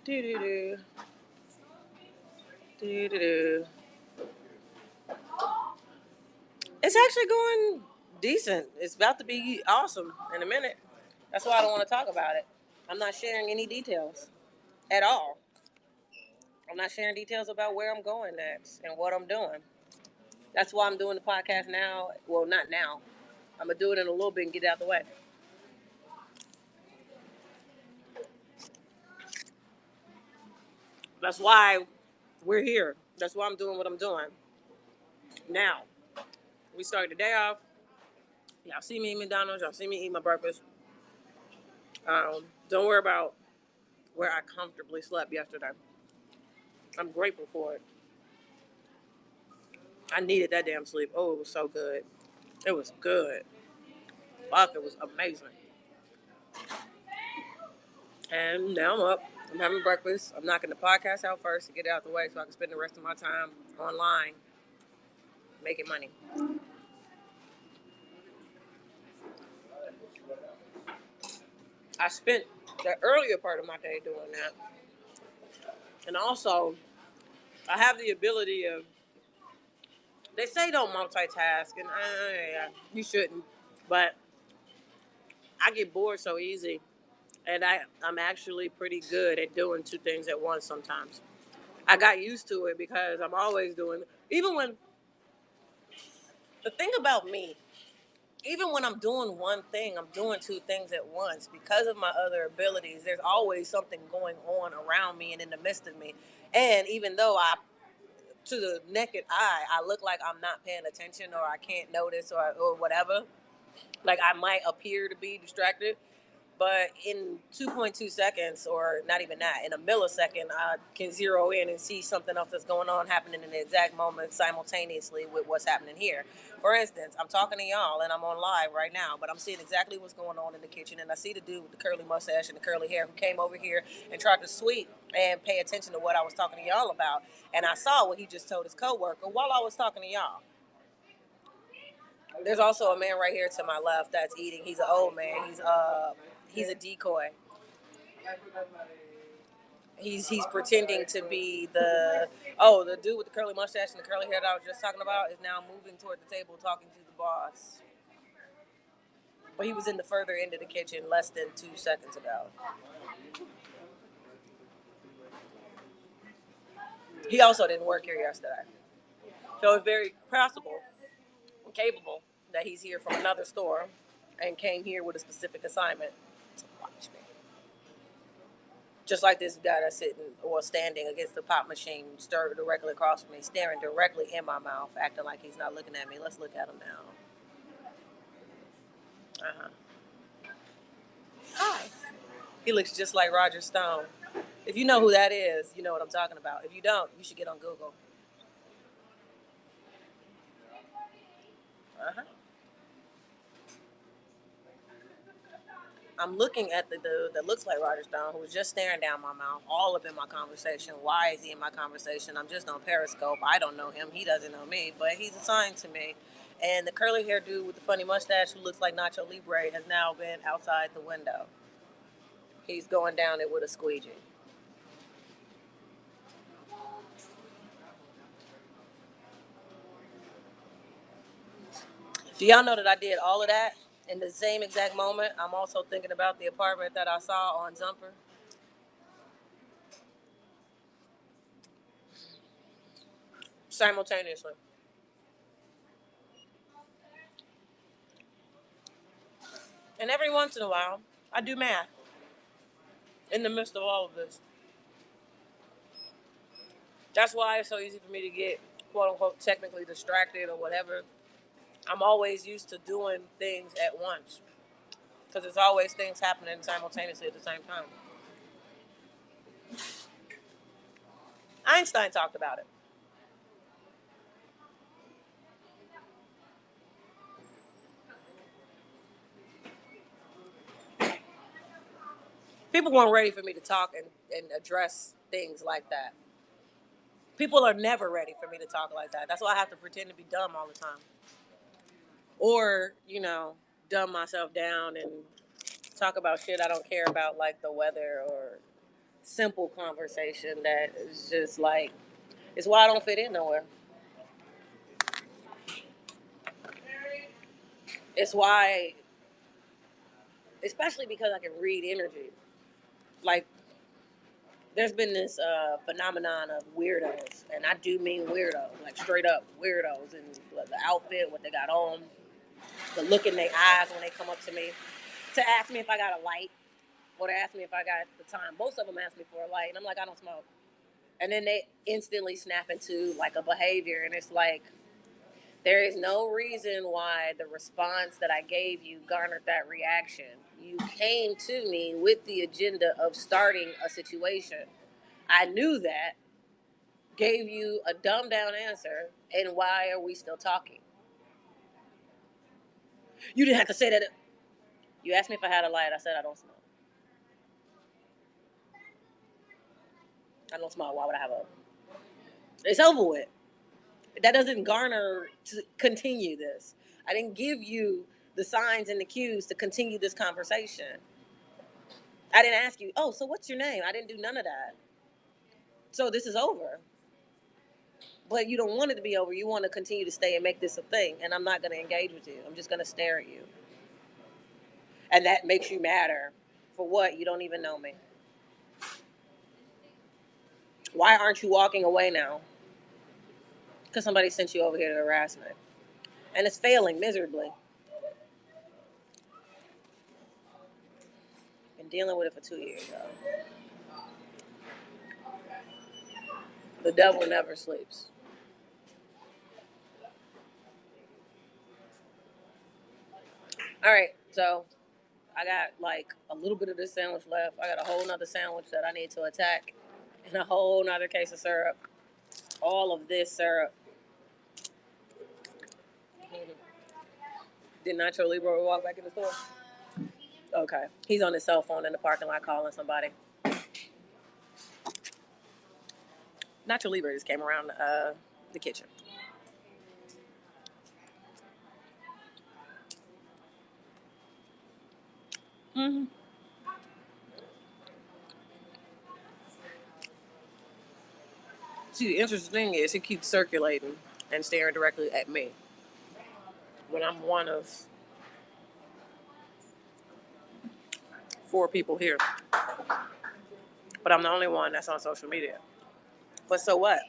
Do-do-do. Do-do-do. It's actually going decent. It's about to be awesome in a minute. That's why I don't want to talk about it. I'm not sharing any details at all. I'm not sharing details about where I'm going next and what I'm doing. That's why I'm doing the podcast now. Well, not now. I'm going to do it in a little bit and get it out the way. That's why we're here. That's why I'm doing what I'm doing. Now, we started the day off. Y'all see me eat McDonald's. Y'all see me eat my breakfast. Don't worry about where I comfortably slept yesterday. I'm grateful for it. I needed that damn sleep. Oh, it was so good. It was good. Fuck, it was amazing. And now I'm up. I'm having breakfast. I'm knocking the podcast out first to get it out the way so I can spend the rest of my time online making money. I spent the earlier part of my day doing that. And also, I have the ability of, they say don't multitask, and you shouldn't. But I get bored so easy. And I'm actually pretty good at doing two things at once sometimes. I got used to it because I'm always doing, even when, the thing about me, even when I'm doing one thing, I'm doing two things at once because of my other abilities. There's always something going on around me and in the midst of me. And even though to the naked eye, I look like I'm not paying attention or I can't notice or whatever, like I might appear to be distracted. But in 2.2 seconds, or not even that, in a millisecond, I can zero in and see something else that's going on happening in the exact moment simultaneously with what's happening here. For instance, I'm talking to y'all and I'm on live right now, but I'm seeing exactly what's going on in the kitchen. And I see the dude with the curly mustache and the curly hair who came over here and tried to sweep and pay attention to what I was talking to y'all about. And I saw what he just told his coworker while I was talking to y'all. There's also a man right here to my left that's eating. He's an old man. He's a decoy. He's pretending to be the dude with the curly mustache and the curly hair that I was just talking about is now moving toward the table talking to the boss. But he was in the further end of the kitchen less than 2 seconds ago. He also didn't work here yesterday. So it's very possible and capable that he's here from another store and came here with a specific assignment to watch me. Just like this guy that's sitting or standing against the pop machine, stirred directly across from me, staring directly in my mouth, acting like he's not looking at me. Let's look at him now. Uh-huh. Hi. He looks just like Roger Stone. If you know who that is, you know what I'm talking about. If you don't, you should get on Google. Uh-huh. I'm looking at the dude that looks like Roger Stone, who was just staring down my mouth, all up in my conversation. Why is he in my conversation? I'm just on Periscope. I don't know him. He doesn't know me, but he's assigned to me. And the curly haired dude with the funny mustache who looks like Nacho Libre has now been outside the window. He's going down it with a squeegee. Do y'all know that I did all of that in the same exact moment? I'm also thinking about the apartment that I saw on Jumper. Simultaneously. And every once in a while, I do math in the midst of all of this. That's why it's so easy for me to get, quote unquote, technically distracted or whatever. I'm always used to doing things at once because there's always things happening simultaneously at the same time. Einstein talked about it. People weren't ready for me to talk and address things like that. People are never ready for me to talk like that. That's why I have to pretend to be dumb all the time. Or, dumb myself down and talk about shit I don't care about, like the weather or simple conversation that is just like, it's why I don't fit in nowhere. It's why, especially because I can read energy. Like, there's been this phenomenon of weirdos, and I do mean weirdos, like straight up weirdos, and the outfit, what they got on, the look in their eyes when they come up to me to ask me if I got a light, or to ask me if I got the time. Most of them ask me for a light, and I'm like, I don't smoke. And then they instantly snap into like a behavior, and it's like, there is no reason why the response that I gave you garnered that reaction. You came to me with the agenda of starting a situation. I knew that, gave you a dumbed down answer, and why are we still talking? You didn't have to say that. You asked me if I had a light. I said I don't smoke. I don't smoke. Why would I have a? It's over with. That doesn't garner to continue this. I didn't give you the signs and the cues to continue this conversation. I didn't ask you, oh, so what's your name? I didn't do none of that. So this is over. But you don't want it to be over. You want to continue to stay and make this a thing. And I'm not going to engage with you. I'm just going to stare at you. And that makes you madder. For what? You don't even know me. Why aren't you walking away now? Because somebody sent you over here to harass me. And it's failing miserably. Been dealing with it for 2 years, y'all. The devil never sleeps. All right, so I got like a little bit of this sandwich left. I got a whole nother sandwich that I need to attack, and a whole nother case of syrup. All of this syrup. Did Nacho Libre walk back in the store? Okay. He's on his cell phone in the parking lot calling somebody. Nacho Libre just came around the kitchen. Mm-hmm. See, the interesting thing is he keeps circulating and staring directly at me when I'm one of 4 people here. But I'm the only one that's on social media. But so what?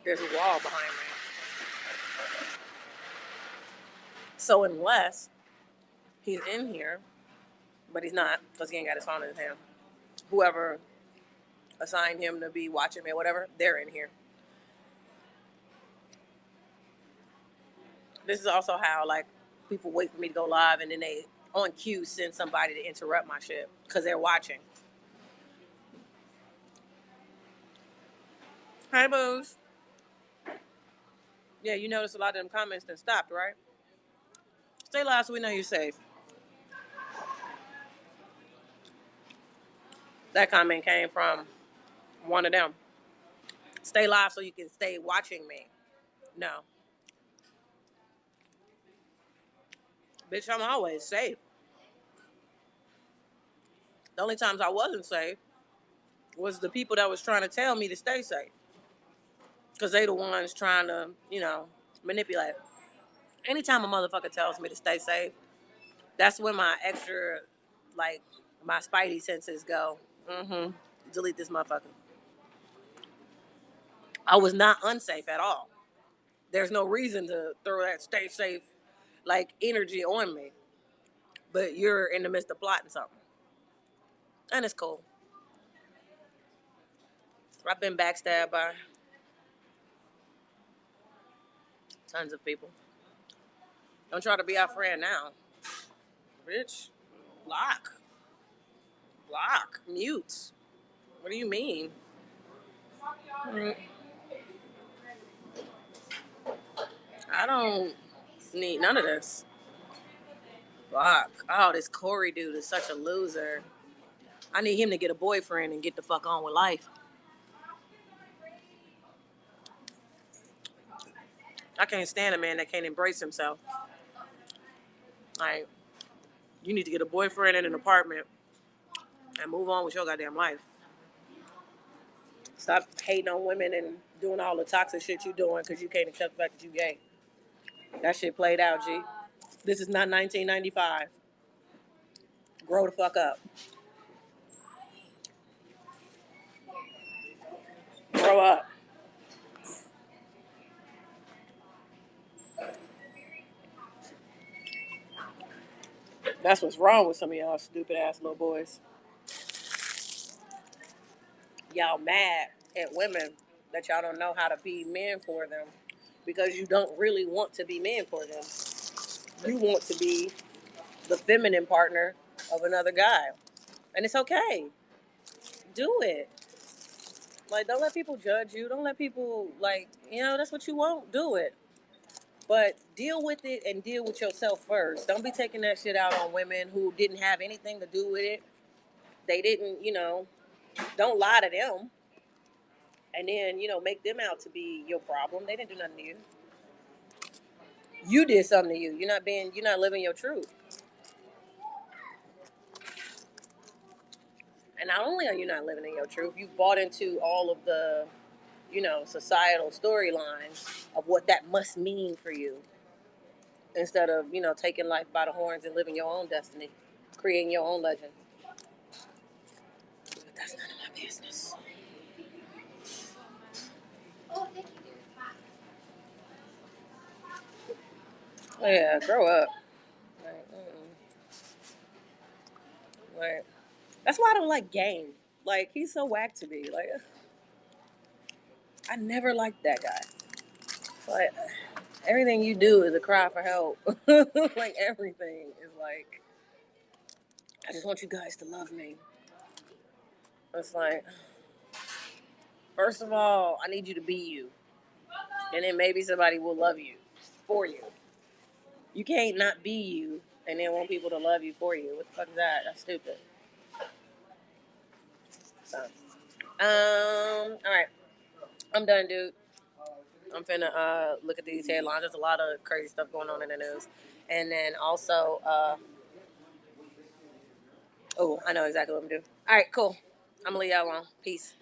There's a wall behind me. So unless he's in here, but he's not because he ain't got his phone in his hand, whoever assigned him to be watching me or whatever, they're in here. This is also how like people wait for me to go live and then they on cue send somebody to interrupt my shit because they're watching. Hey, Booze. Yeah, you notice a lot of them comments then stopped, right? Stay live so we know you're safe. That comment came from one of them. Stay live so you can stay watching me. No. Bitch, I'm always safe. The only times I wasn't safe was the people that was trying to tell me to stay safe. Because they the ones trying to, manipulate. Anytime a motherfucker tells me to stay safe, that's when my extra, like, my spidey senses go, delete this motherfucker. I was not unsafe at all. There's no reason to throw that stay safe, like, energy on me. But you're in the midst of plotting something. And it's cool. I've been backstabbed by tons of people. Don't try to be our friend now. Bitch, block. Block. Mute. What do you mean? Mm, I don't need none of this. Block. Oh, this Corey dude is such a loser. I need him to get a boyfriend and get the fuck on with life. I can't stand a man that can't embrace himself. Like, you need to get a boyfriend and an apartment and move on with your goddamn life. Stop hating on women and doing all the toxic shit you doing because you can't accept the fact that you gay. That shit played out, G. This is not 1995. Grow the fuck up. Grow up. That's what's wrong with some of y'all stupid ass little boys. Y'all mad at women that y'all don't know how to be men for them because you don't really want to be men for them. You want to be the feminine partner of another guy. And it's okay. Do it. Like, don't let people judge you. Don't let people, like, that's what you want. Do it. But deal with it and deal with yourself first. Don't be taking that shit out on women who didn't have anything to do with it. They didn't, don't lie to them. And then, make them out to be your problem. They didn't do nothing to you. You did something to you. You're not living your truth. And not only are you not living in your truth, you've bought into all of the, societal storylines of what that must mean for you. Instead of, taking life by the horns and living your own destiny, creating your own legend. But that's none of my business. Oh, yeah, grow up. Like, that's why I don't like Game. Like, he's so whack to me. Like, I never liked that guy. Like, everything you do is a cry for help. Like, everything is like, I just want you guys to love me. It's like, first of all, I need you to be you. And then maybe somebody will love you for you. You can't not be you and then want people to love you for you. What the fuck is that? That's stupid. So, all right. I'm done, dude. I'm finna look at these headlines. There's a lot of crazy stuff going on in the news. And then also, I know exactly what I'm doing. All right, cool. I'm gonna leave y'all alone. Peace.